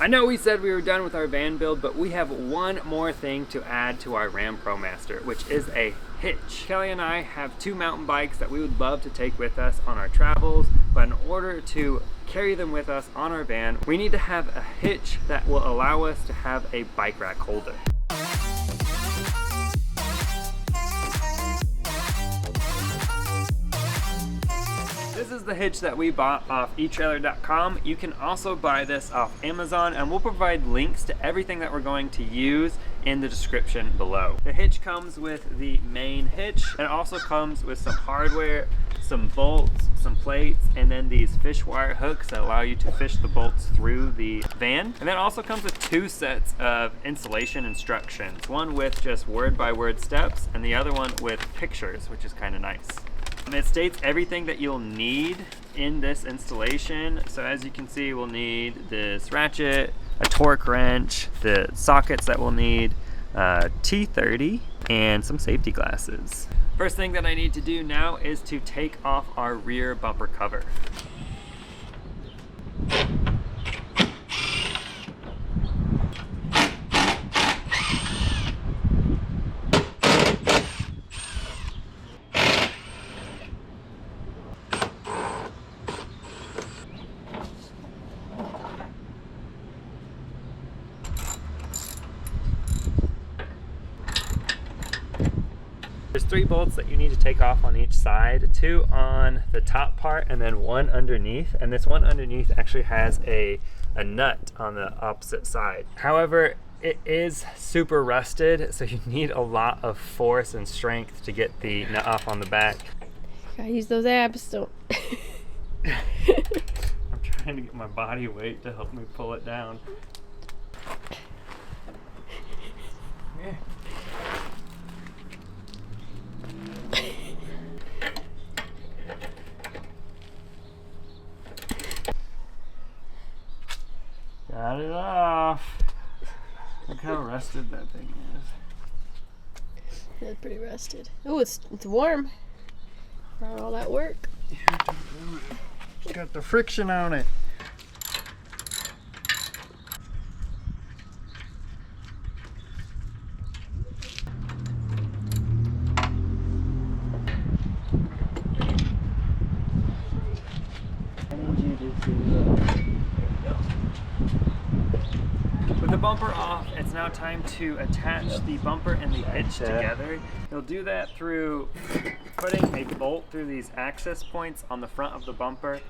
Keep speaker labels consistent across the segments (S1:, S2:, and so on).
S1: I know we said we were done with our van build, but we have one more thing to add to our Ram ProMaster, which is a hitch. Kelly and I have 2 mountain bikes that we would love to take with us on our travels, but in order to carry them with us on our van, we need to have a hitch that will allow us to have a bike rack holder. This is the hitch that we bought off eTrailer.com. You can also buy this off Amazon, and we'll provide links to everything that we're going to use in the description below. The hitch comes with the main hitch, and it also comes with some hardware, some bolts, some plates, and then these fish wire hooks that allow you to fish the bolts through the van. And then it also comes with 2 sets of installation instructions, one with just word-by-word steps, and the other one with pictures, which is kind of nice. It states everything that you'll need in this installation. So as you can see, we'll need this ratchet, a torque wrench, the sockets that we'll need, T30, and some safety glasses. First thing that I need to do now is to take off our rear bumper cover. There's 3 bolts that you need to take off on each side, 2 on the top part and then 1 underneath. And this one underneath actually has a nut on the opposite side. However, it is super rusted, so you need a lot of force and strength to get the nut off on the back.
S2: Gotta use those abs, don't.
S1: I'm trying to get my body weight to help me pull it down. Yeah. Got it off. Look how rusted that thing is.
S2: That's pretty rusted. Oh, it's warm. For all that work.
S1: Yeah, it's got the friction on it. I need you to do that. With the bumper off, it's now time to attach the bumper and the hitch together. You'll do that through putting a bolt through these access points on the front of the bumper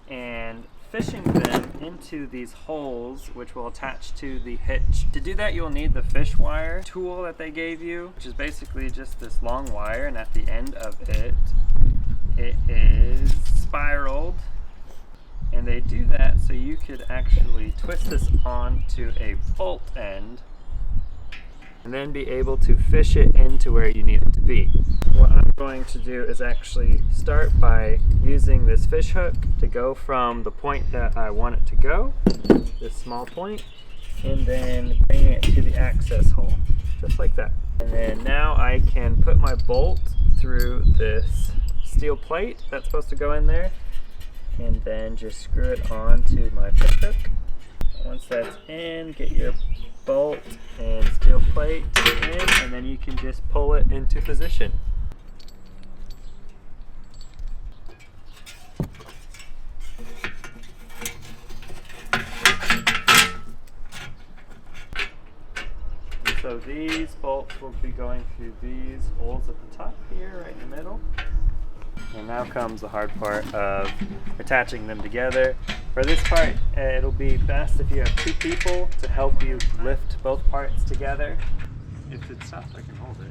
S1: and fishing them into these holes, which will attach to the hitch. To do that, you'll need the fish wire tool that they gave you, which is basically just this long wire, and at the end of it, it is spiraled. And they do that so you could actually twist this onto a bolt end and then be able to fish it into where you need it to be. What I'm going to do is actually start by using this fish hook to go from the point that I want it to go, this small point, and then bring it to the access hole, just like that. And then now I can put my bolt through this steel plate that's supposed to go in there, and then just screw it onto my fish hook. Once that's in, get your bolt and steel plate in, and then you can just pull it into position. So these bolts will be going through these holes at the top here, right in the middle. And now comes the hard part of attaching them together. For this part, it'll be best if you have 2 people to help you lift both parts together. If it's tough, I can hold it.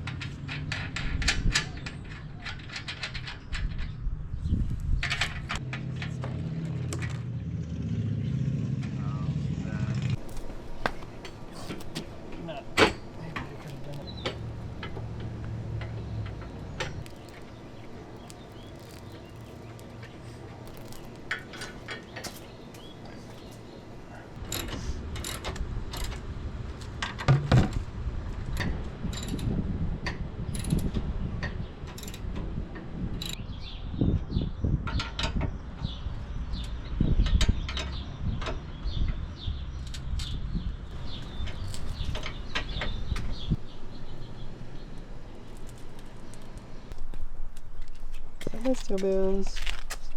S3: Mr. Bills.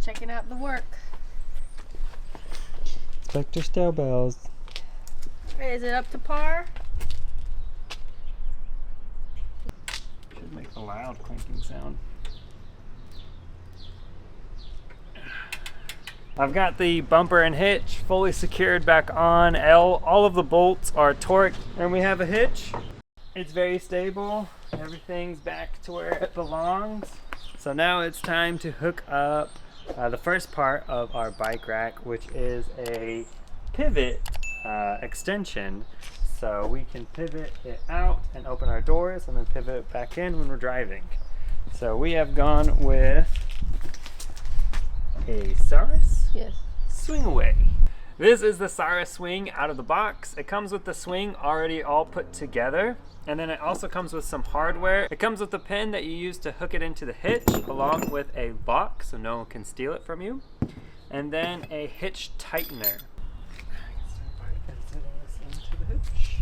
S2: Checking out the work.
S3: Inspector Stowbells.
S2: Is it up to par?
S1: Should make a loud clinking sound. I've got the bumper and hitch fully secured back on. All of the bolts are torqued, and we have a hitch. It's very stable. Everything's back to where it belongs. So now it's time to hook up the first part of our bike rack, which is a pivot extension. So we can pivot it out and open our doors and then pivot it back in when we're driving. So we have gone with a SARIS swing away. This is the SARIS swing out of the box. It comes with the swing already all put together, and then it also comes with some hardware. It comes with a pin that you use to hook it into the hitch, along with a lock so no one can steal it from you, and then a hitch tightener. Start by inserting this into the hitch.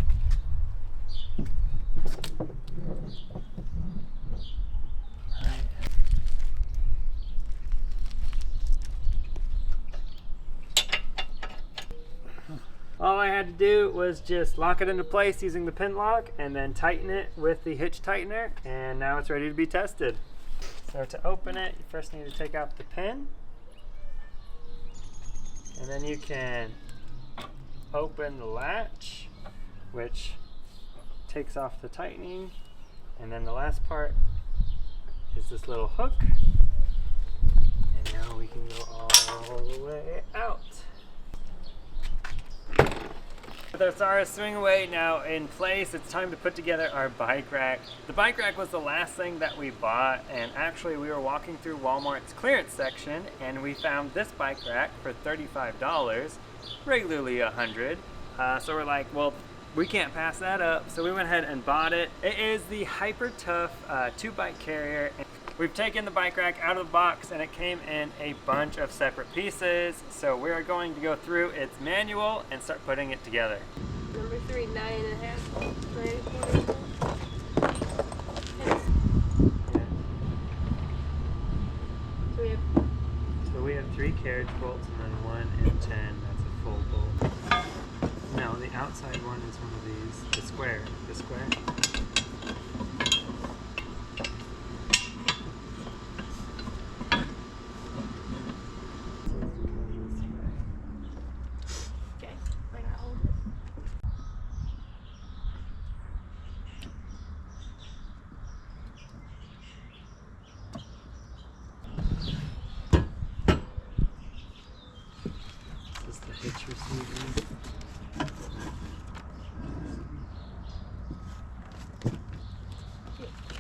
S1: All I had to do was just lock it into place using the pin lock and then tighten it with the hitch tightener, and now it's ready to be tested. So to open it, you first need to take out the pin, and then you can open the latch, which takes off the tightening, and then the last part is this little hook, and now we can go all the way out. With our SARIS swing away now in place, it's time to put together our bike rack. The bike rack was the last thing that we bought, and actually we were walking through Walmart's clearance section and we found this bike rack for $35, regularly $100. So we're like, well, we can't pass that up. So we went ahead and bought it. It is the Hypertough 2-bike carrier. We've taken the bike rack out of the box and it came in a bunch of separate pieces. So we're going to go through its manual and start putting it together.
S2: Number 3, 9.5, 9.25.
S1: So we have 3 carriage bolts and then 1 and 10. That's a full bolt. No, the outside one is one of these. The square. The square. Hitch receiver.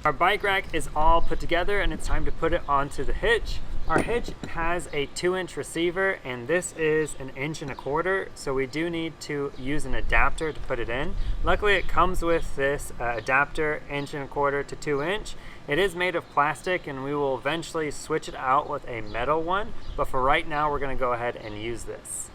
S1: Our bike rack is all put together and it's time to put it onto the hitch. Our hitch has a 2-inch receiver and this is 1 1/4 inch, so we do need to use an adapter to put it in. Luckily it comes with this adapter 1 1/4 inch to 2 inch. It is made of plastic and we will eventually switch it out with a metal one, but for right now we're going to go ahead and use this.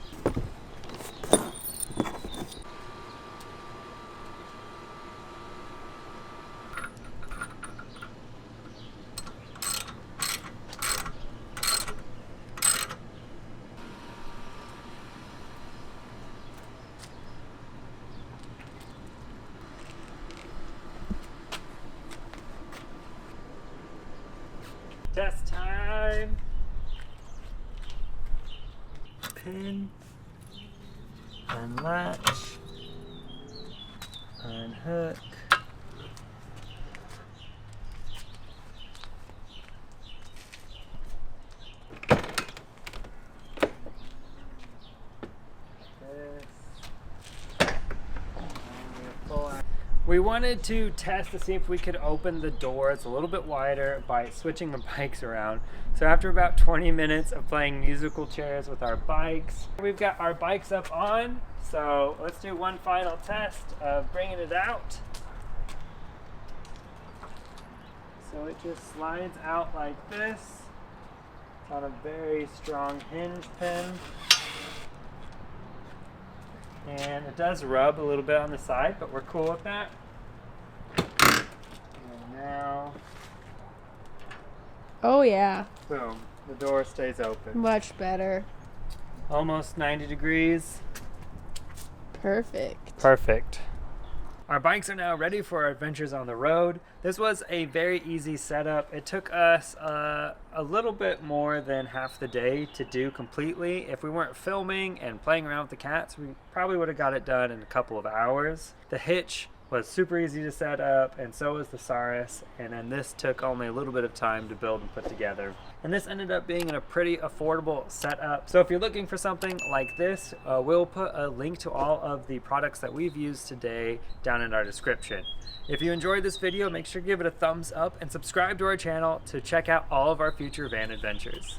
S1: Test time. Pin, unlatch, unhook. We wanted to test to see if we could open the doors a little bit wider by switching the bikes around. So after about 20 minutes of playing musical chairs with our bikes, we've got our bikes up on. So let's do one final test of bringing it out. So it just slides out like this. It's on a very strong hinge pin. And it does rub a little bit on the side, but we're cool with that. And now...
S2: Oh yeah,
S1: Boom. The door stays open.
S2: much better.
S1: Almost 90 degrees.
S2: Perfect.
S1: Perfect. Our bikes are now ready for our adventures on the road. This was a very easy setup. It took us a little bit more than half the day to do completely. If we weren't filming and playing around with the cats, we probably would have got it done in a couple of hours. The hitch was super easy to set up, and so was the SARIS, and then this took only a little bit of time to build and put together. And this ended up being a pretty affordable setup. So if you're looking for something like this, we'll put a link to all of the products that we've used today down in our description. If you enjoyed this video, make sure to give it a thumbs up and subscribe to our channel to check out all of our future van adventures.